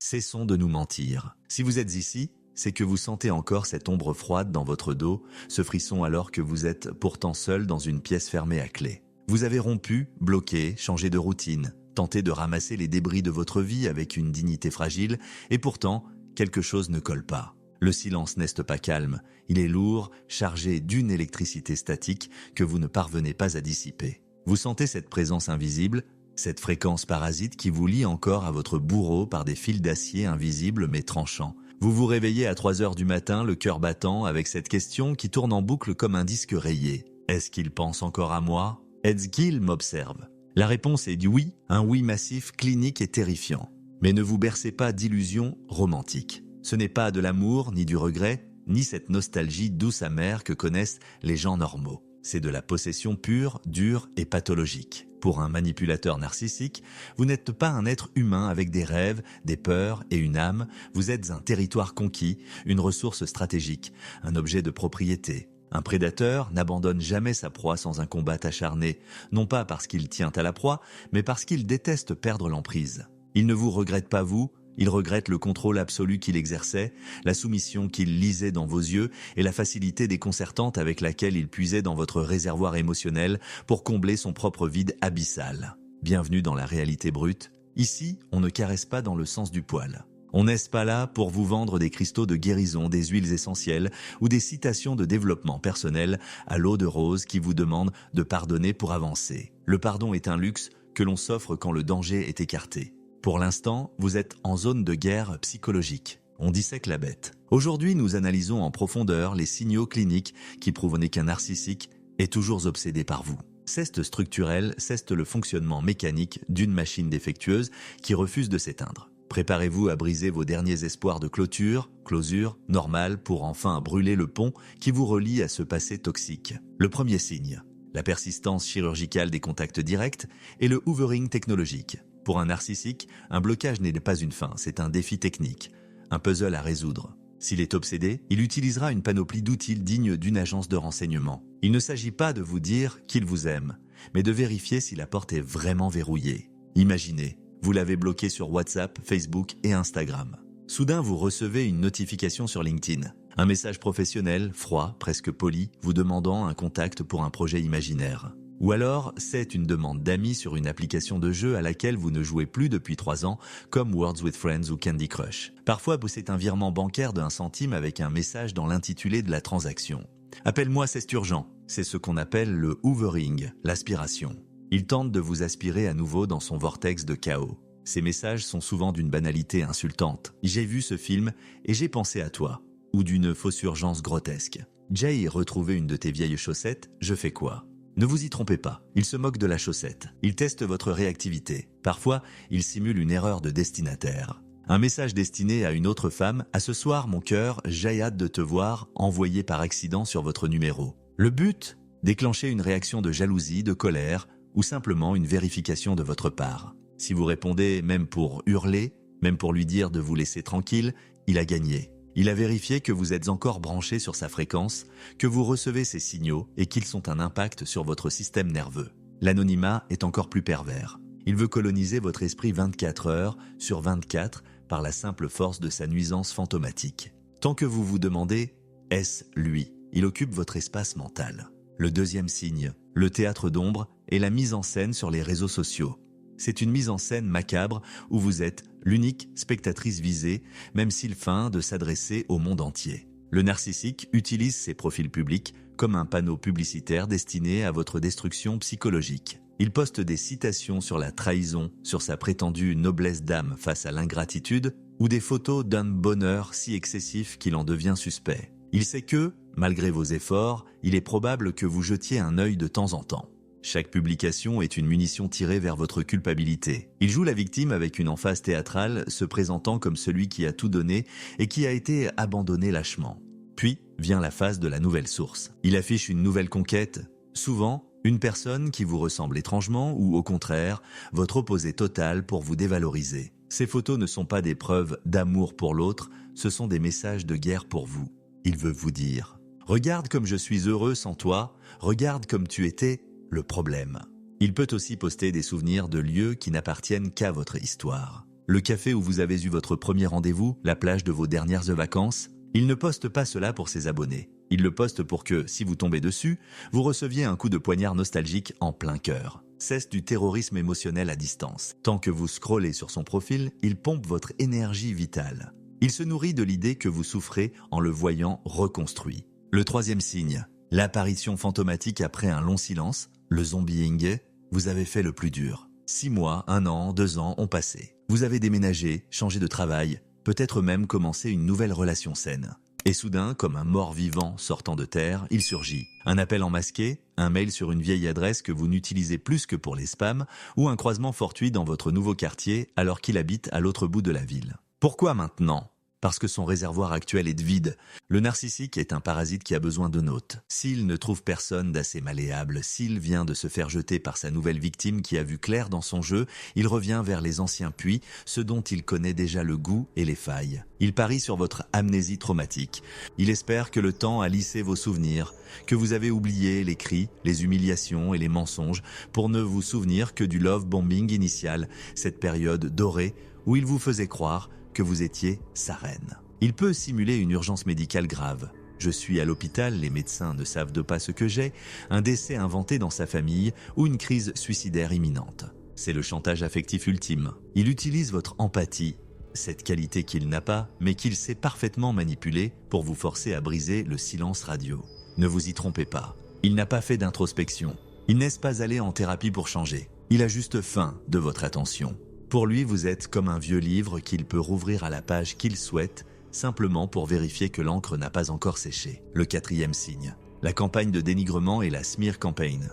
Cessons de nous mentir. Si vous êtes ici, c'est que vous sentez encore cette ombre froide dans votre dos, ce frisson alors que vous êtes pourtant seul dans une pièce fermée à clé. Vous avez rompu, bloqué, changé de routine, tenté de ramasser les débris de votre vie avec une dignité fragile, et pourtant, quelque chose ne colle pas. Le silence n'est pas calme, il est lourd, chargé d'une électricité statique que vous ne parvenez pas à dissiper. Vous sentez cette présence invisible, cette fréquence parasite qui vous lie encore à votre bourreau par des fils d'acier invisibles mais tranchants. Vous vous réveillez à 3 heures du matin, le cœur battant, avec cette question qui tourne en boucle comme un disque rayé. Est-ce qu'il pense encore à moi ? Est-ce qu'il m'observe ? La réponse est du oui, un oui massif, clinique et terrifiant. Mais ne vous bercez pas d'illusions romantiques. Ce n'est pas de l'amour, ni du regret, ni cette nostalgie douce amère que connaissent les gens normaux. C'est de la possession pure, dure et pathologique. Pour un manipulateur narcissique, vous n'êtes pas un être humain avec des rêves, des peurs et une âme, vous êtes un territoire conquis, une ressource stratégique, un objet de propriété. Un prédateur n'abandonne jamais sa proie sans un combat acharné, non pas parce qu'il tient à la proie, mais parce qu'il déteste perdre l'emprise. Il ne vous regrette pas vous, il regrette le contrôle absolu qu'il exerçait, la soumission qu'il lisait dans vos yeux et la facilité déconcertante avec laquelle il puisait dans votre réservoir émotionnel pour combler son propre vide abyssal. Bienvenue dans la réalité brute. Ici, on ne caresse pas dans le sens du poil. On n'est pas là pour vous vendre des cristaux de guérison, des huiles essentielles ou des citations de développement personnel à l'eau de rose qui vous demandent de pardonner pour avancer. Le pardon est un luxe que l'on s'offre quand le danger est écarté. Pour l'instant, vous êtes en zone de guerre psychologique. On dissèque la bête. Aujourd'hui, nous analysons en profondeur les signaux cliniques qui prouvent qu'un narcissique est toujours obsédé par vous. C'est structurel, c'est le fonctionnement mécanique d'une machine défectueuse qui refuse de s'éteindre. Préparez-vous à briser vos derniers espoirs de closure normale pour enfin brûler le pont qui vous relie à ce passé toxique. Le premier signe, la persistance chirurgicale des contacts directs et le hoovering technologique. Pour un narcissique, un blocage n'est pas une fin, c'est un défi technique, un puzzle à résoudre. S'il est obsédé, il utilisera une panoplie d'outils dignes d'une agence de renseignement. Il ne s'agit pas de vous dire qu'il vous aime, mais de vérifier si la porte est vraiment verrouillée. Imaginez, vous l'avez bloqué sur WhatsApp, Facebook et Instagram. Soudain, vous recevez une notification sur LinkedIn. Un message professionnel, froid, presque poli, vous demandant un contact pour un projet imaginaire. Ou alors, c'est une demande d'amis sur une application de jeu à laquelle vous ne jouez plus depuis 3 ans, comme Words with Friends ou Candy Crush. Parfois, c'est un virement bancaire d'1 centime avec un message dans l'intitulé de la transaction. Appelle-moi, c'est urgent. C'est ce qu'on appelle le hoovering, l'aspiration. Il tente de vous aspirer à nouveau dans son vortex de chaos. Ces messages sont souvent d'une banalité insultante. J'ai vu ce film et j'ai pensé à toi. Ou d'une fausse urgence grotesque. J'ai retrouvé une de tes vieilles chaussettes, je fais quoi ? Ne vous y trompez pas, il se moque de la chaussette. Il teste votre réactivité. Parfois, il simule une erreur de destinataire. Un message destiné à une autre femme, « À ce soir, mon cœur, j'ai hâte de te voir », envoyé par accident sur votre numéro. Le but ? Déclencher une réaction de jalousie, de colère, ou simplement une vérification de votre part. Si vous répondez même pour hurler, même pour lui dire de vous laisser tranquille, il a gagné. Il a vérifié que vous êtes encore branché sur sa fréquence, que vous recevez ses signaux et qu'ils ont un impact sur votre système nerveux. L'anonymat est encore plus pervers. Il veut coloniser votre esprit 24 heures sur 24 par la simple force de sa nuisance fantomatique. Tant que vous vous demandez « est-ce lui ?», il occupe votre espace mental. Le deuxième signe, le théâtre d'ombre et la mise en scène sur les réseaux sociaux. C'est une mise en scène macabre où vous êtes l'unique spectatrice visée, même s'il feint de s'adresser au monde entier. Le narcissique utilise ses profils publics comme un panneau publicitaire destiné à votre destruction psychologique. Il poste des citations sur la trahison, sur sa prétendue noblesse d'âme face à l'ingratitude, ou des photos d'un bonheur si excessif qu'il en devient suspect. Il sait que, malgré vos efforts, il est probable que vous jetiez un œil de temps en temps. Chaque publication est une munition tirée vers votre culpabilité. Il joue la victime avec une emphase théâtrale, se présentant comme celui qui a tout donné et qui a été abandonné lâchement. Puis vient la phase de la nouvelle source. Il affiche une nouvelle conquête, souvent une personne qui vous ressemble étrangement ou au contraire, votre opposé total pour vous dévaloriser. Ces photos ne sont pas des preuves d'amour pour l'autre, ce sont des messages de guerre pour vous. Il veut vous dire « Regarde comme je suis heureux sans toi, regarde comme tu étais ». Le problème. Il peut aussi poster des souvenirs de lieux qui n'appartiennent qu'à votre histoire. le café où vous avez eu votre premier rendez-vous, la plage de vos dernières vacances. Il ne poste pas cela pour ses abonnés. Il le poste pour que, si vous tombez dessus, vous receviez un coup de poignard nostalgique en plein cœur. C'est du terrorisme émotionnel à distance. Tant que vous scrollez sur son profil, il pompe votre énergie vitale. Il se nourrit de l'idée que vous souffrez en le voyant reconstruit. Le troisième signe, l'apparition fantomatique après un long silence, le zombieing, vous avez fait le plus dur. 6 mois, 1 an, 2 ans ont passé. Vous avez déménagé, changé de travail, peut-être même commencé une nouvelle relation saine. Et soudain, comme un mort-vivant sortant de terre, il surgit. Un appel en masqué, un mail sur une vieille adresse que vous n'utilisez plus que pour les spams, ou un croisement fortuit dans votre nouveau quartier alors qu'il habite à l'autre bout de la ville. Pourquoi maintenant ? Parce que son réservoir actuel est vide. Le narcissique est un parasite qui a besoin de hôtes. S'il ne trouve personne d'assez malléable, s'il vient de se faire jeter par sa nouvelle victime qui a vu clair dans son jeu, il revient vers les anciens puits, ceux dont il connaît déjà le goût et les failles. Il parie sur votre amnésie traumatique. Il espère que le temps a lissé vos souvenirs, que vous avez oublié les cris, les humiliations et les mensonges pour ne vous souvenir que du love bombing initial, cette période dorée où il vous faisait croire que vous étiez sa reine. Il peut simuler une urgence médicale grave. Je suis à l'hôpital, les médecins ne savent de pas ce que j'ai, un décès inventé dans sa famille ou une crise suicidaire imminente. C'est le chantage affectif ultime. Il utilise votre empathie, cette qualité qu'il n'a pas, mais qu'il sait parfaitement manipuler pour vous forcer à briser le silence radio. Ne vous y trompez pas. Il n'a pas fait d'introspection. Il n'est pas allé en thérapie pour changer. Il a juste faim de votre attention. Pour lui, vous êtes comme un vieux livre qu'il peut rouvrir à la page qu'il souhaite, simplement pour vérifier que l'encre n'a pas encore séché. Le quatrième signe, la campagne de dénigrement et la smear campaign.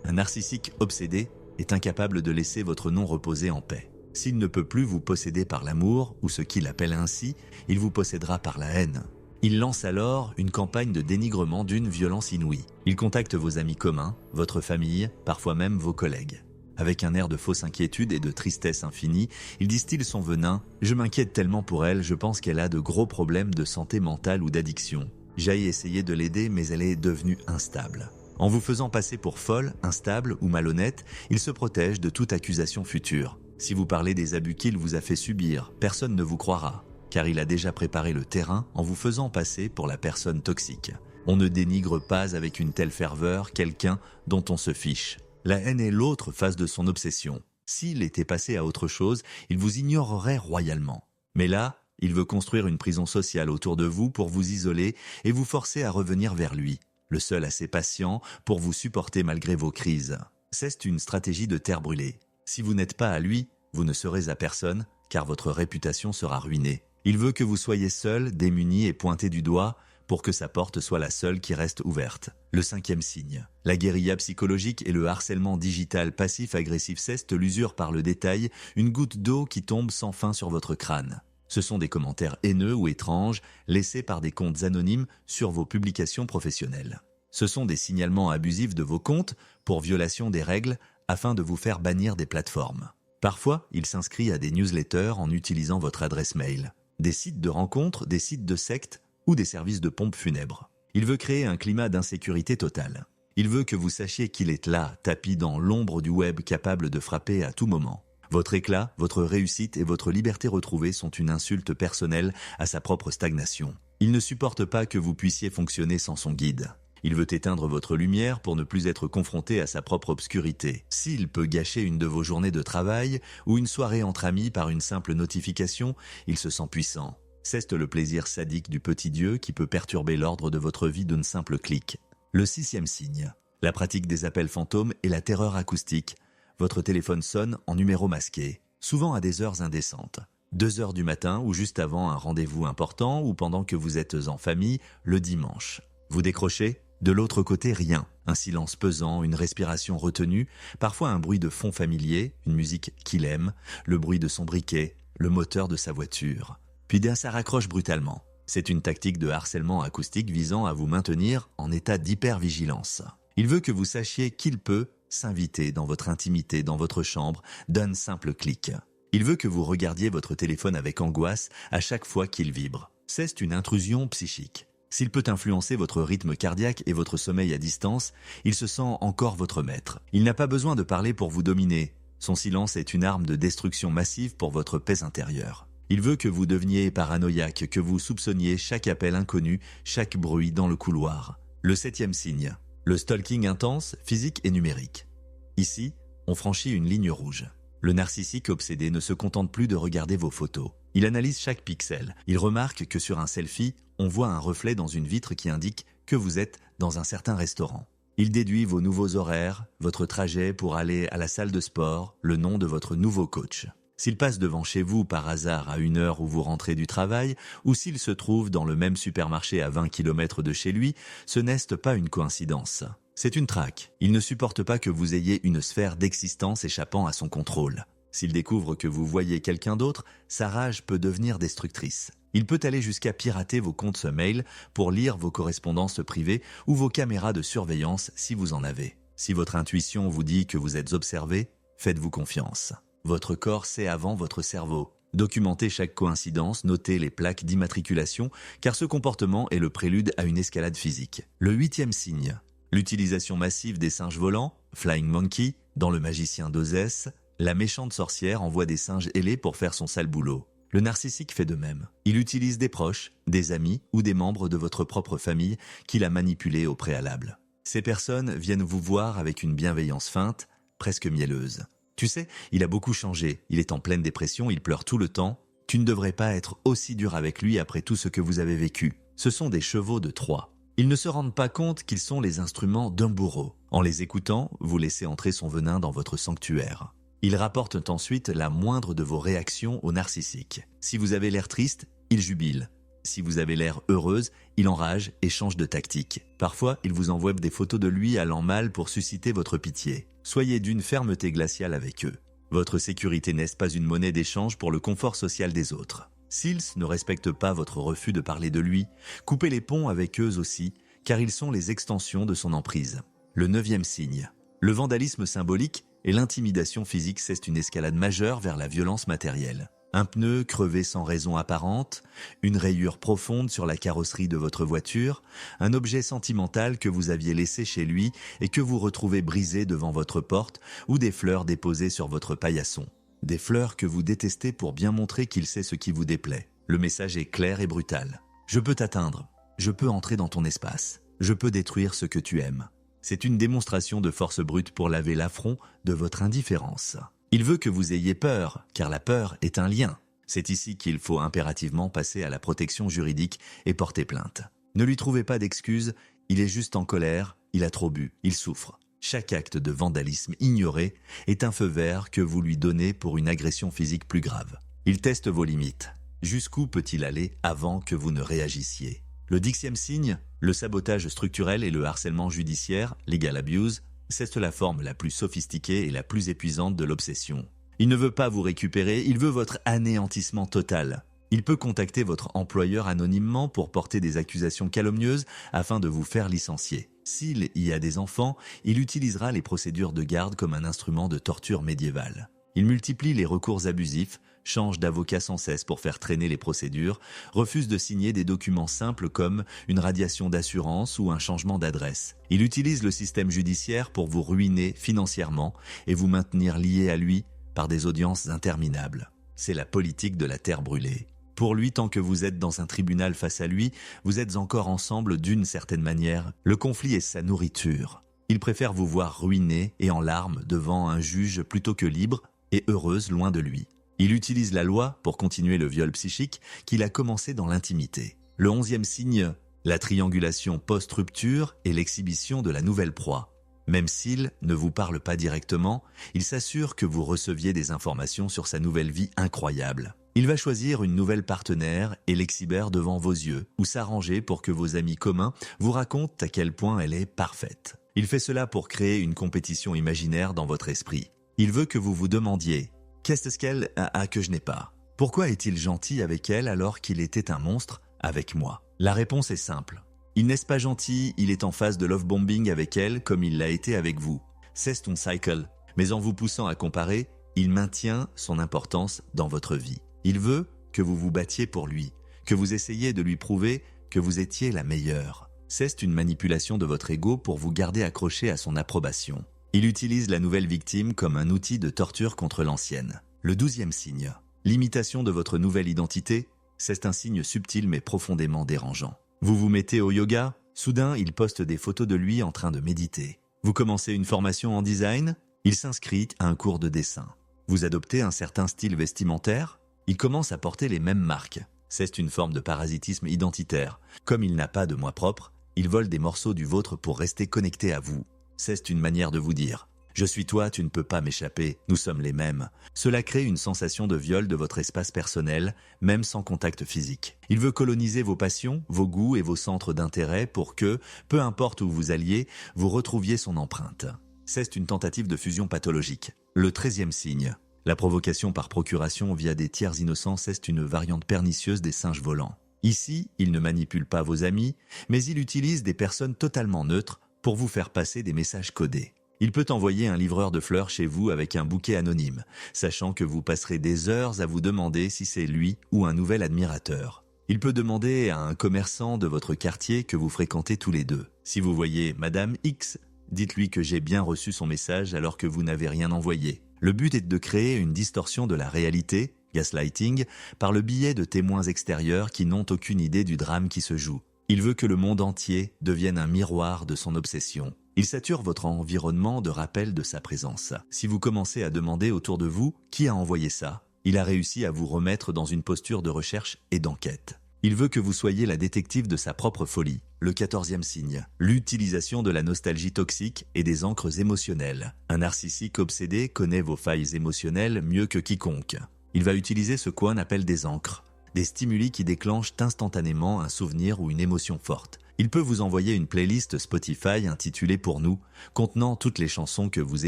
Un narcissique obsédé est incapable de laisser votre nom reposer en paix. S'il ne peut plus vous posséder par l'amour, ou ce qu'il appelle ainsi, il vous possédera par la haine. Il lance alors une campagne de dénigrement d'une violence inouïe. Il contacte vos amis communs, votre famille, parfois même vos collègues. Avec un air de fausse inquiétude et de tristesse infinie, il distille son venin. « Je m'inquiète tellement pour elle, je pense qu'elle a de gros problèmes de santé mentale ou d'addiction. J'ai essayé de l'aider, mais elle est devenue instable. » En vous faisant passer pour folle, instable ou malhonnête, il se protège de toute accusation future. Si vous parlez des abus qu'il vous a fait subir, personne ne vous croira, car il a déjà préparé le terrain en vous faisant passer pour la personne toxique. On ne dénigre pas avec une telle ferveur quelqu'un dont on se fiche. La haine est l'autre face de son obsession. S'il était passé à autre chose, il vous ignorerait royalement. Mais là, il veut construire une prison sociale autour de vous pour vous isoler et vous forcer à revenir vers lui, le seul assez patient pour vous supporter malgré vos crises. C'est une stratégie de terre brûlée. Si vous n'êtes pas à lui, vous ne serez à personne, car votre réputation sera ruinée. Il veut que vous soyez seul, démuni et pointé du doigt, pour que sa porte soit la seule qui reste ouverte. Le cinquième signe. La guérilla psychologique et le harcèlement digital passif-agressif ceste l'usure par le détail, une goutte d'eau qui tombe sans fin sur votre crâne. Ce sont des commentaires haineux ou étranges laissés par des comptes anonymes sur vos publications professionnelles. Ce sont des signalements abusifs de vos comptes pour violation des règles afin de vous faire bannir des plateformes. Parfois, il s'inscrit à des newsletters en utilisant votre adresse mail, des sites de rencontres, des sites de sectes ou des services de pompes funèbres. Il veut créer un climat d'insécurité totale. Il veut que vous sachiez qu'il est là, tapi dans l'ombre du web, capable de frapper à tout moment. Votre éclat, votre réussite et votre liberté retrouvée sont une insulte personnelle à sa propre stagnation. Il ne supporte pas que vous puissiez fonctionner sans son guide. Il veut éteindre votre lumière pour ne plus être confronté à sa propre obscurité. S'il peut gâcher une de vos journées de travail ou une soirée entre amis par une simple notification, il se sent puissant. C'est le plaisir sadique du petit Dieu qui peut perturber l'ordre de votre vie d'un simple clic. Le sixième signe. La pratique des appels fantômes et la terreur acoustique. Votre téléphone sonne en numéro masqué, souvent à des heures indécentes. 2 heures du matin ou juste avant un rendez-vous important ou pendant que vous êtes en famille le dimanche. Vous décrochez ? De l'autre côté, rien. Un silence pesant, une respiration retenue, parfois un bruit de fond familier, une musique qu'il aime, le bruit de son briquet, le moteur de sa voiture. Puis ça raccroche brutalement. C'est une tactique de harcèlement acoustique visant à vous maintenir en état d'hypervigilance. Il veut que vous sachiez qu'il peut s'inviter dans votre intimité, dans votre chambre, d'un simple clic. Il veut que vous regardiez votre téléphone avec angoisse à chaque fois qu'il vibre. C'est une intrusion psychique. S'il peut influencer votre rythme cardiaque et votre sommeil à distance, il se sent encore votre maître. Il n'a pas besoin de parler pour vous dominer. Son silence est une arme de destruction massive pour votre paix intérieure. Il veut que vous deveniez paranoïaque, que vous soupçonniez chaque appel inconnu, chaque bruit dans le couloir. Le 7e signe. Le stalking intense, physique et numérique. Ici, on franchit une ligne rouge. Le narcissique obsédé ne se contente plus de regarder vos photos. Il analyse chaque pixel. Il remarque que sur un selfie, on voit un reflet dans une vitre qui indique que vous êtes dans un certain restaurant. Il déduit vos nouveaux horaires, votre trajet pour aller à la salle de sport, le nom de votre nouveau coach. S'il passe devant chez vous par hasard à une heure où vous rentrez du travail, ou s'il se trouve dans le même supermarché à 20 km de chez lui, ce n'est pas une coïncidence. C'est une traque. Il ne supporte pas que vous ayez une sphère d'existence échappant à son contrôle. S'il découvre que vous voyez quelqu'un d'autre, sa rage peut devenir destructrice. Il peut aller jusqu'à pirater vos comptes mail pour lire vos correspondances privées ou vos caméras de surveillance si vous en avez. Si votre intuition vous dit que vous êtes observé, faites-vous confiance. Votre corps sait avant votre cerveau. Documentez chaque coïncidence, notez les plaques d'immatriculation, car ce comportement est le prélude à une escalade physique. Le 8e signe. L'utilisation massive des singes volants, Flying Monkey, dans Le Magicien d'Ozès, la méchante sorcière envoie des singes ailés pour faire son sale boulot. Le narcissique fait de même. Il utilise des proches, des amis ou des membres de votre propre famille qu'il a manipulés au préalable. Ces personnes viennent vous voir avec une bienveillance feinte, presque mielleuse. Tu sais, il a beaucoup changé, il est en pleine dépression, il pleure tout le temps. Tu ne devrais pas être aussi dur avec lui après tout ce que vous avez vécu. Ce sont des chevaux de Troie. Ils ne se rendent pas compte qu'ils sont les instruments d'un bourreau. En les écoutant, vous laissez entrer son venin dans votre sanctuaire. Ils rapportent ensuite la moindre de vos réactions au narcissique. Si vous avez l'air triste, il jubile. Si vous avez l'air heureuse, il enrage et change de tactique. Parfois, il vous envoie des photos de lui allant mal pour susciter votre pitié. Soyez d'une fermeté glaciale avec eux. Votre sécurité n'est pas une monnaie d'échange pour le confort social des autres. S'ils ne respectent pas votre refus de parler de lui, coupez les ponts avec eux aussi, car ils sont les extensions de son emprise. Le 9e signe. Le vandalisme symbolique et l'intimidation physique, c'est une escalade majeure vers la violence matérielle. Un pneu crevé sans raison apparente, une rayure profonde sur la carrosserie de votre voiture, un objet sentimental que vous aviez laissé chez lui et que vous retrouvez brisé devant votre porte, ou des fleurs déposées sur votre paillasson. Des fleurs que vous détestez pour bien montrer qu'il sait ce qui vous déplaît. Le message est clair et brutal. Je peux t'atteindre. Je peux entrer dans ton espace. Je peux détruire ce que tu aimes. C'est une démonstration de force brute pour laver l'affront de votre indifférence. Il veut que vous ayez peur, car la peur est un lien. C'est ici qu'il faut impérativement passer à la protection juridique et porter plainte. Ne lui trouvez pas d'excuses, il est juste en colère, il a trop bu, il souffre. Chaque acte de vandalisme ignoré est un feu vert que vous lui donnez pour une agression physique plus grave. Il teste vos limites. Jusqu'où peut-il aller avant que vous ne réagissiez ? Le 10e signe, le sabotage structurel et le harcèlement judiciaire, legal abuse, c'est la forme la plus sophistiquée et la plus épuisante de l'obsession. Il ne veut pas vous récupérer, il veut votre anéantissement total. Il peut contacter votre employeur anonymement pour porter des accusations calomnieuses afin de vous faire licencier. S'il y a des enfants, il utilisera les procédures de garde comme un instrument de torture médiévale. Il multiplie les recours abusifs, change d'avocat sans cesse pour faire traîner les procédures, refuse de signer des documents simples comme une radiation d'assurance ou un changement d'adresse. Il utilise le système judiciaire pour vous ruiner financièrement et vous maintenir lié à lui par des audiences interminables. C'est la politique de la terre brûlée. Pour lui, tant que vous êtes dans un tribunal face à lui, vous êtes encore ensemble d'une certaine manière. Le conflit est sa nourriture. Il préfère vous voir ruiné et en larmes devant un juge plutôt que libre et heureuse loin de lui. Il utilise la loi pour continuer le viol psychique qu'il a commencé dans l'intimité. Le 11e signe, la triangulation post-rupture et l'exhibition de la nouvelle proie. Même s'il ne vous parle pas directement, il s'assure que vous receviez des informations sur sa nouvelle vie incroyable. Il va choisir une nouvelle partenaire et l'exhiber devant vos yeux, ou s'arranger pour que vos amis communs vous racontent à quel point elle est parfaite. Il fait cela pour créer une compétition imaginaire dans votre esprit. Il veut que vous vous demandiez « Qu'est-ce qu'elle a que je n'ai pas ? Pourquoi est-il gentil avec elle alors qu'il était un monstre avec moi ?» La réponse est simple. Il n'est pas gentil, il est en phase de love bombing avec elle comme il l'a été avec vous. C'est ton cycle. Mais en vous poussant à comparer, il maintient son importance dans votre vie. Il veut que vous vous battiez pour lui, que vous essayiez de lui prouver que vous étiez la meilleure. C'est une manipulation de votre ego pour vous garder accroché à son approbation. Il utilise la nouvelle victime comme un outil de torture contre l'ancienne. Le 12e signe. L'imitation de votre nouvelle identité, c'est un signe subtil mais profondément dérangeant. Vous vous mettez au yoga, soudain il poste des photos de lui en train de méditer. Vous commencez une formation en design, il s'inscrit à un cours de dessin. Vous adoptez un certain style vestimentaire, il commence à porter les mêmes marques. C'est une forme de parasitisme identitaire. Comme il n'a pas de moi propre, il vole des morceaux du vôtre pour rester connecté à vous. C'est une manière de vous dire « Je suis toi, tu ne peux pas m'échapper, nous sommes les mêmes ». Cela crée une sensation de viol de votre espace personnel, même sans contact physique. Il veut coloniser vos passions, vos goûts et vos centres d'intérêt pour que, peu importe où vous alliez, vous retrouviez son empreinte. C'est une tentative de fusion pathologique. Le 13e signe. La provocation par procuration via des tiers innocents, c'est une variante pernicieuse des singes volants. Ici, il ne manipule pas vos amis, mais il utilise des personnes totalement neutres pour vous faire passer des messages codés. Il peut envoyer un livreur de fleurs chez vous avec un bouquet anonyme, sachant que vous passerez des heures à vous demander si c'est lui ou un nouvel admirateur. Il peut demander à un commerçant de votre quartier que vous fréquentez tous les deux. Si vous voyez Madame X, dites-lui que j'ai bien reçu son message alors que vous n'avez rien envoyé. Le but est de créer une distorsion de la réalité, gaslighting, par le biais de témoins extérieurs qui n'ont aucune idée du drame qui se joue. Il veut que le monde entier devienne un miroir de son obsession. Il sature votre environnement de rappel de sa présence. Si vous commencez à demander autour de vous qui a envoyé ça, il a réussi à vous remettre dans une posture de recherche et d'enquête. Il veut que vous soyez la détective de sa propre folie. Le 14e signe. L'utilisation de la nostalgie toxique et des ancres émotionnelles. Un narcissique obsédé connaît vos failles émotionnelles mieux que quiconque. Il va utiliser ce qu'on appelle des ancres. Des stimuli qui déclenchent instantanément un souvenir ou une émotion forte. Il peut vous envoyer une playlist Spotify intitulée Pour nous, contenant toutes les chansons que vous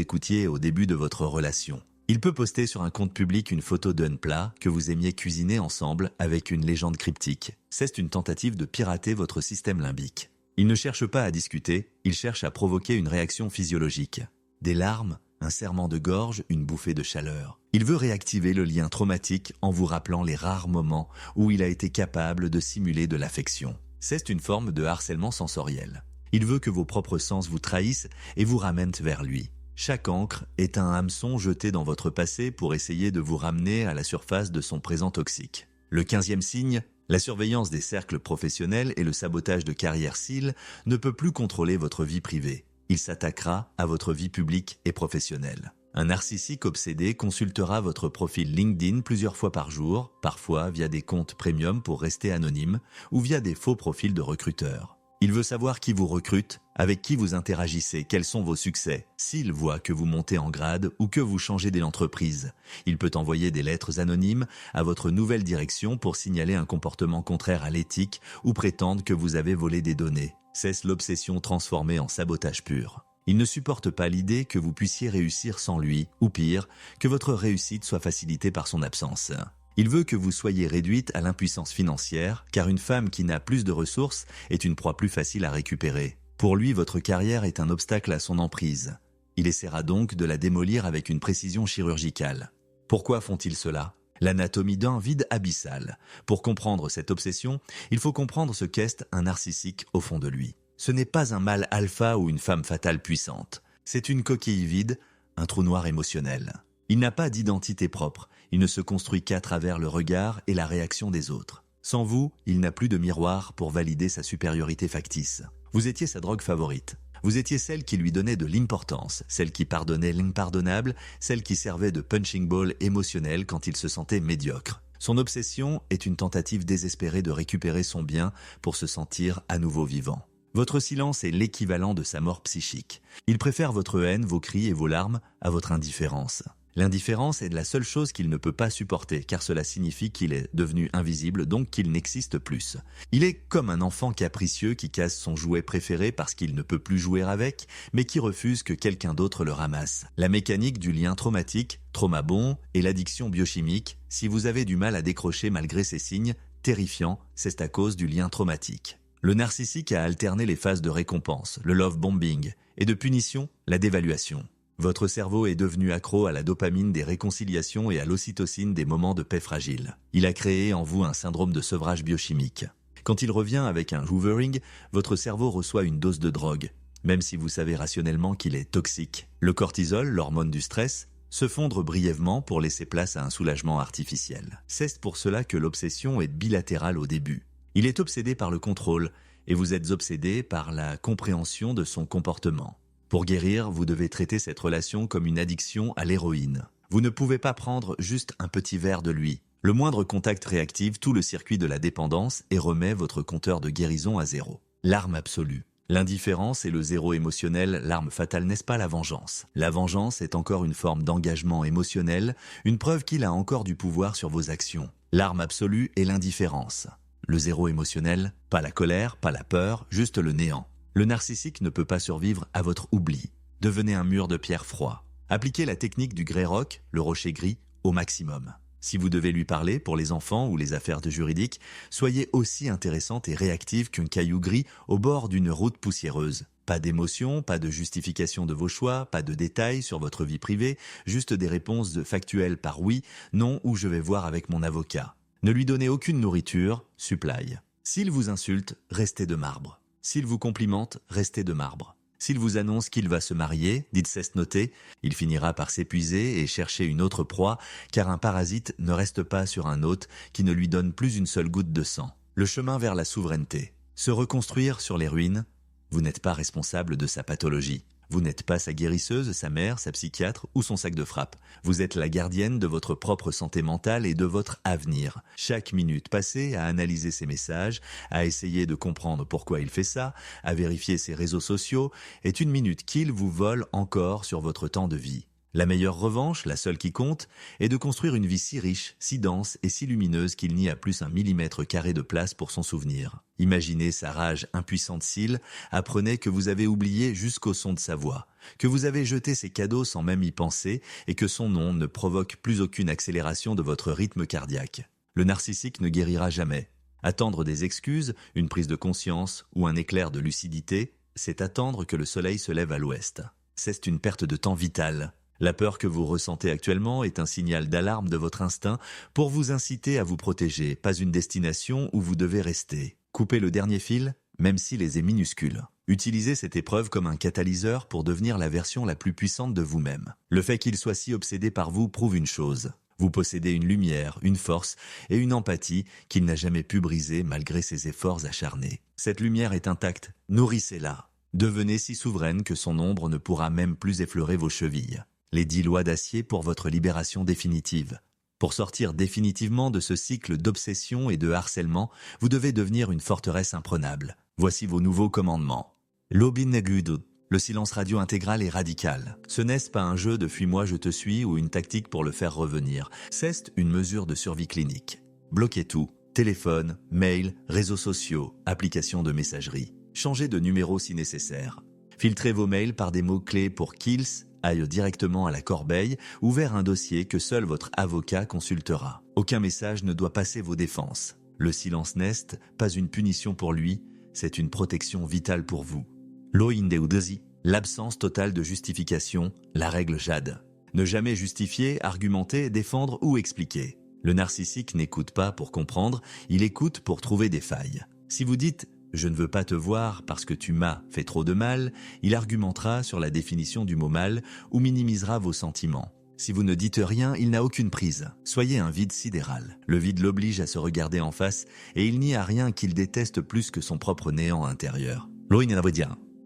écoutiez au début de votre relation. Il peut poster sur un compte public une photo d'un plat que vous aimiez cuisiner ensemble avec une légende cryptique. C'est une tentative de pirater votre système limbique. Il ne cherche pas à discuter, il cherche à provoquer une réaction physiologique. Des larmes, un serrement de gorge, une bouffée de chaleur. Il veut réactiver le lien traumatique en vous rappelant les rares moments où il a été capable de simuler de l'affection. C'est une forme de harcèlement sensoriel. Il veut que vos propres sens vous trahissent et vous ramènent vers lui. Chaque ancre est un hameçon jeté dans votre passé pour essayer de vous ramener à la surface de son présent toxique. Le 15e signe, la surveillance des cercles professionnels et le sabotage de carrière SEAL ne peut plus contrôler votre vie privée. Il s'attaquera à votre vie publique et professionnelle. Un narcissique obsédé consultera votre profil LinkedIn plusieurs fois par jour, parfois via des comptes premium pour rester anonyme ou via des faux profils de recruteurs. Il veut savoir qui vous recrute, avec qui vous interagissez, quels sont vos succès. S'il voit que vous montez en grade ou que vous changez d'entreprise, il peut envoyer des lettres anonymes à votre nouvelle direction pour signaler un comportement contraire à l'éthique ou prétendre que vous avez volé des données. C'est l'obsession transformée en sabotage pur. Il ne supporte pas l'idée que vous puissiez réussir sans lui, ou pire, que votre réussite soit facilitée par son absence. Il veut que vous soyez réduite à l'impuissance financière, car une femme qui n'a plus de ressources est une proie plus facile à récupérer. Pour lui, votre carrière est un obstacle à son emprise. Il essaiera donc de la démolir avec une précision chirurgicale. Pourquoi font-ils cela ? L'anatomie d'un vide abyssal. Pour comprendre cette obsession, il faut comprendre ce qu'est un narcissique au fond de lui. Ce n'est pas un mâle alpha ou une femme fatale puissante. C'est une coquille vide, un trou noir émotionnel. Il n'a pas d'identité propre. Il ne se construit qu'à travers le regard et la réaction des autres. Sans vous, il n'a plus de miroir pour valider sa supériorité factice. Vous étiez sa drogue favorite. Vous étiez celle qui lui donnait de l'importance, celle qui pardonnait l'impardonnable, celle qui servait de punching ball émotionnel quand il se sentait médiocre. Son obsession est une tentative désespérée de récupérer son bien pour se sentir à nouveau vivant. Votre silence est l'équivalent de sa mort psychique. Il préfère votre haine, vos cris et vos larmes à votre indifférence. L'indifférence est la seule chose qu'il ne peut pas supporter, car cela signifie qu'il est devenu invisible, donc qu'il n'existe plus. Il est comme un enfant capricieux qui casse son jouet préféré parce qu'il ne peut plus jouer avec, mais qui refuse que quelqu'un d'autre le ramasse. La mécanique du lien traumatique, traumabond, et l'addiction biochimique, si vous avez du mal à décrocher malgré ces signes terrifiants, c'est à cause du lien traumatique. Le narcissique a alterné les phases de récompense, le love bombing, et de punition, la dévaluation. Votre cerveau est devenu accro à la dopamine des réconciliations et à l'ocytocine des moments de paix fragiles. Il a créé en vous un syndrome de sevrage biochimique. Quand il revient avec un hoovering, votre cerveau reçoit une dose de drogue. même si vous savez rationnellement qu'il est toxique. Le cortisol, l'hormone du stress, se fondre brièvement pour laisser place à un soulagement artificiel. C'est pour cela que l'obsession est bilatérale au début. Il est obsédé par le contrôle et vous êtes obsédé par la compréhension de son comportement. Pour guérir, vous devez traiter cette relation comme une addiction à l'héroïne. Vous ne pouvez pas prendre juste un petit verre de lui. Le moindre contact réactive tout le circuit de la dépendance et remet votre compteur de guérison à zéro. L'arme absolue. L'indifférence et le zéro émotionnel, l'arme fatale, n'est-ce pas la vengeance? La vengeance est encore une forme d'engagement émotionnel, une preuve qu'il a encore du pouvoir sur vos actions. L'arme absolue est l'indifférence. Le zéro émotionnel, pas la colère, pas la peur, juste le néant. Le narcissique ne peut pas survivre à votre oubli. Devenez un mur de pierre froid. Appliquez la technique du grey rock, le rocher gris, au maximum. Si vous devez lui parler pour les enfants ou les affaires de juridique, soyez aussi intéressante et réactive qu'un caillou gris au bord d'une route poussiéreuse. Pas d'émotion, pas de justification de vos choix, pas de détails sur votre vie privée, juste des réponses factuelles par oui, non ou je vais voir avec mon avocat. Ne lui donnez aucune nourriture, supply. S'il vous insulte, restez de marbre. S'il vous complimente, restez de marbre. S'il vous annonce qu'il va se marier, dites cesse noter, il finira par s'épuiser et chercher une autre proie, car un parasite ne reste pas sur un hôte qui ne lui donne plus une seule goutte de sang. Le chemin vers la souveraineté. Se reconstruire sur les ruines, vous n'êtes pas responsable de sa pathologie. Vous n'êtes pas sa guérisseuse, sa mère, sa psychiatre ou son sac de frappe. Vous êtes la gardienne de votre propre santé mentale et de votre avenir. Chaque minute passée à analyser ses messages, à essayer de comprendre pourquoi il fait ça, à vérifier ses réseaux sociaux, est une minute qu'il vous vole encore sur votre temps de vie. La meilleure revanche, la seule qui compte, est de construire une vie si riche, si dense et si lumineuse qu'il n'y a plus un millimètre carré de place pour son souvenir. Imaginez sa rage impuissante s'il apprenait que vous avez oublié jusqu'au son de sa voix, que vous avez jeté ses cadeaux sans même y penser et que son nom ne provoque plus aucune accélération de votre rythme cardiaque. Le narcissique ne guérira jamais. Attendre des excuses, une prise de conscience ou un éclair de lucidité, c'est attendre que le soleil se lève à l'ouest. C'est une perte de temps vitale. La peur que vous ressentez actuellement est un signal d'alarme de votre instinct pour vous inciter à vous protéger, pas une destination où vous devez rester. Coupez le dernier fil, même s'il est minuscule. Utilisez cette épreuve comme un catalyseur pour devenir la version la plus puissante de vous-même. Le fait qu'il soit si obsédé par vous prouve une chose. Vous possédez une lumière, une force et une empathie qu'il n'a jamais pu briser malgré ses efforts acharnés. Cette lumière est intacte, nourrissez-la. Devenez si souveraine que son ombre ne pourra même plus effleurer vos chevilles. Les 10 lois d'acier pour votre libération définitive. Pour sortir définitivement de ce cycle d'obsession et de harcèlement, vous devez devenir une forteresse imprenable. Voici vos nouveaux commandements. L'obinegludu, le silence radio intégral et radical. Ce n'est pas un jeu de fuis-moi je te suis ou une tactique pour le faire revenir. C'est une mesure de survie clinique. Bloquez tout. Téléphone, mail, réseaux sociaux, applications de messagerie. Changez de numéro si nécessaire. Filtrez vos mails par des mots-clés pour kills, aille directement à la corbeille ou vers un dossier que seul votre avocat consultera. Aucun message ne doit passer vos défenses. Le silence n'est pas une punition pour lui, c'est une protection vitale pour vous. L'oindeudesi, l'absence totale de justification, la règle jade. Ne jamais justifier, argumenter, défendre ou expliquer. Le narcissique n'écoute pas pour comprendre, il écoute pour trouver des failles. Si vous dites « je ne veux pas te voir parce que tu m'as fait trop de mal », il argumentera sur la définition du mot mal ou minimisera vos sentiments. Si vous ne dites rien, il n'a aucune prise. Soyez un vide sidéral. Le vide l'oblige à se regarder en face et il n'y a rien qu'il déteste plus que son propre néant intérieur.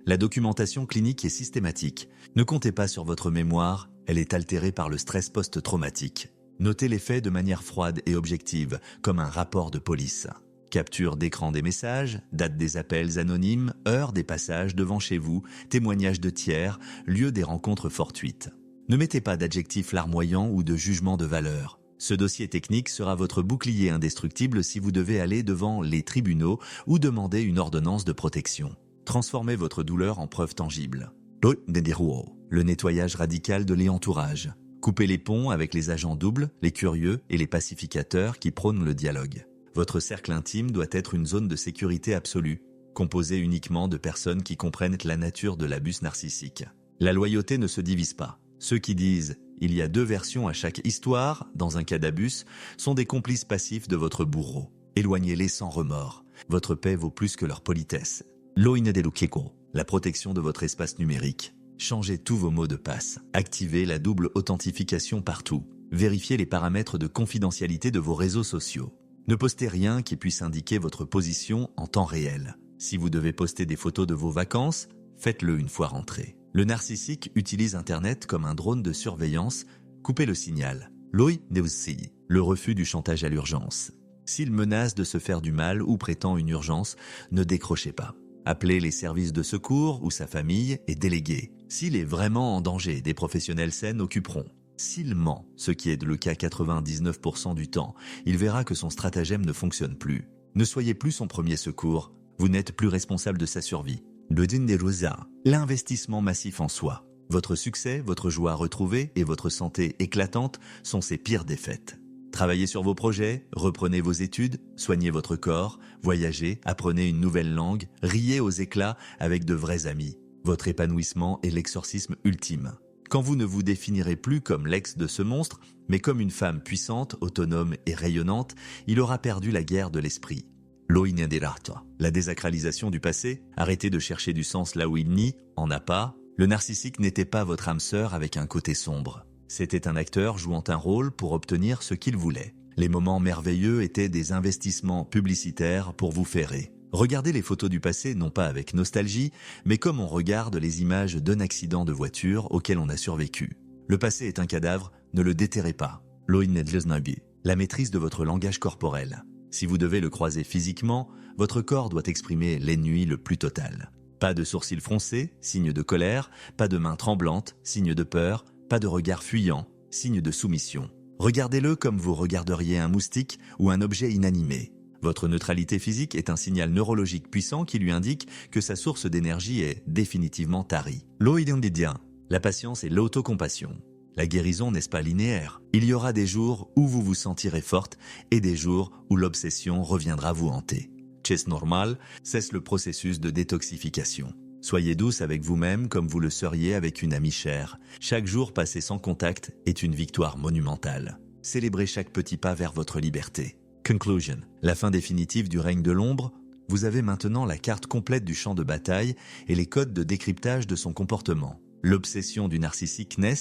La documentation clinique est systématique. Ne comptez pas sur votre mémoire, elle est altérée par le stress post-traumatique. Notez les faits de manière froide et objective, comme un rapport de police. Capture d'écran des messages, date des appels anonymes, heure des passages devant chez vous, témoignages de tiers, lieu des rencontres fortuites. Ne mettez pas d'adjectifs larmoyants ou de jugements de valeur. Ce dossier technique sera votre bouclier indestructible si vous devez aller devant les tribunaux ou demander une ordonnance de protection. Transformez votre douleur en preuve tangible. Le nettoyage radical de l'entourage. Coupez les ponts avec les agents doubles, les curieux et les pacificateurs qui prônent le dialogue. Votre cercle intime doit être une zone de sécurité absolue, composée uniquement de personnes qui comprennent la nature de l'abus narcissique. La loyauté ne se divise pas. Ceux qui disent « il y a 2 versions à chaque histoire » dans un cas d'abus sont des complices passifs de votre bourreau. Éloignez-les sans remords. Votre paix vaut plus que leur politesse. la protection de votre espace numérique. Changez tous vos mots de passe. Activez la double authentification partout. Vérifiez les paramètres de confidentialité de vos réseaux sociaux. Ne postez rien qui puisse indiquer votre position en temps réel. Si vous devez poster des photos de vos vacances, faites-le une fois rentré. Le narcissique utilise Internet comme un drone de surveillance. Coupez le signal. Loi Neusi, le refus du chantage à l'urgence. S'il menace de se faire du mal ou prétend une urgence, ne décrochez pas. Appelez les services de secours ou sa famille et déléguez. S'il est vraiment en danger, des professionnels sains occuperont. S'il ment, ce qui est le cas 99% du temps, il verra que son stratagème ne fonctionne plus. Ne soyez plus son premier secours, vous n'êtes plus responsable de sa survie. Le Dinderosa, l'investissement massif en soi. Votre succès, votre joie retrouvée et votre santé éclatante sont ses pires défaites. Travaillez sur vos projets, reprenez vos études, soignez votre corps, voyagez, apprenez une nouvelle langue, riez aux éclats avec de vrais amis. Votre épanouissement est l'exorcisme ultime. Quand vous ne vous définirez plus comme l'ex de ce monstre, mais comme une femme puissante, autonome et rayonnante, il aura perdu la guerre de l'esprit. Loinenderarta, la désacralisation du passé, arrêtez de chercher du sens là où il n'y en a pas. Le narcissique n'était pas votre âme sœur avec un côté sombre. C'était un acteur jouant un rôle pour obtenir ce qu'il voulait. Les moments merveilleux étaient des investissements publicitaires pour vous ferrer. Regardez les photos du passé non pas avec nostalgie, mais comme on regarde les images d'un accident de voiture auquel on a survécu. Le passé est un cadavre, ne le déterrez pas. Loinedlesnabi, la maîtrise de votre langage corporel. Si vous devez le croiser physiquement, votre corps doit exprimer l'ennui le plus total. Pas de sourcils froncés, signe de colère, pas de mains tremblantes, signe de peur, pas de regard fuyant, signe de soumission. Regardez-le comme vous regarderiez un moustique ou un objet inanimé. Votre neutralité physique est un signal neurologique puissant qui lui indique que sa source d'énergie est définitivement tarie. Loidendidien, la patience et l'autocompassion. La guérison n'est pas linéaire. Il y aura des jours où vous vous sentirez forte et des jours où l'obsession reviendra vous hanter. Chess normal cesse le processus de détoxification. Soyez douce avec vous-même comme vous le seriez avec une amie chère. Chaque jour passé sans contact est une victoire monumentale. Célébrez chaque petit pas vers votre liberté. Conclusion. La fin définitive du règne de l'ombre. Vous avez maintenant la carte complète du champ de bataille et les codes de décryptage de son comportement. L'obsession du narcissique n'est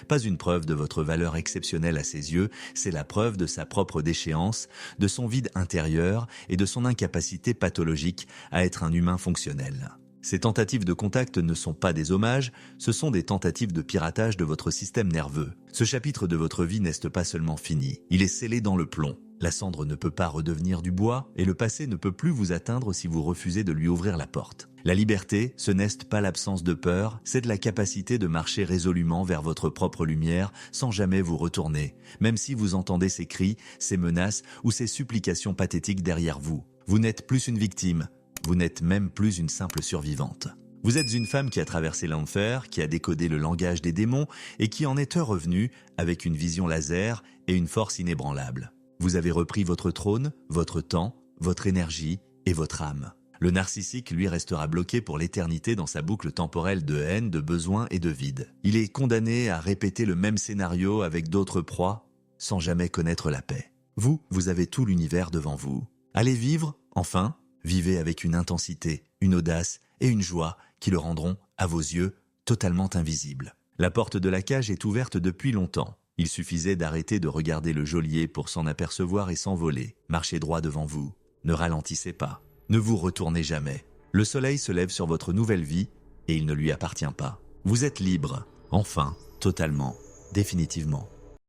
pas une preuve de votre valeur exceptionnelle à ses yeux, c'est la preuve de sa propre déchéance, de son vide intérieur et de son incapacité pathologique à être un humain fonctionnel. Ces tentatives de contact ne sont pas des hommages, ce sont des tentatives de piratage de votre système nerveux. Ce chapitre de votre vie n'est pas seulement fini, il est scellé dans le plomb. La cendre ne peut pas redevenir du bois et le passé ne peut plus vous atteindre si vous refusez de lui ouvrir la porte. La liberté, ce n'est pas l'absence de peur, c'est de la capacité de marcher résolument vers votre propre lumière sans jamais vous retourner, même si vous entendez ces cris, ces menaces ou ces supplications pathétiques derrière vous. Vous n'êtes plus une victime, vous n'êtes même plus une simple survivante. Vous êtes une femme qui a traversé l'enfer, qui a décodé le langage des démons et qui en est revenue avec une vision laser et une force inébranlable. Vous avez repris votre trône, votre temps, votre énergie et votre âme. Le narcissique, lui, restera bloqué pour l'éternité dans sa boucle temporelle de haine, de besoin et de vide. Il est condamné à répéter le même scénario avec d'autres proies, sans jamais connaître la paix. Vous avez tout l'univers devant vous. Allez vivre, enfin, vivez avec une intensité, une audace et une joie qui le rendront, à vos yeux, totalement invisible. La porte de la cage est ouverte depuis longtemps. Il suffisait d'arrêter de regarder le geôlier pour s'en apercevoir et s'envoler. Marchez droit devant vous. Ne ralentissez pas. Ne vous retournez jamais. Le soleil se lève sur votre nouvelle vie et il ne lui appartient pas. Vous êtes libre. Enfin, totalement, définitivement.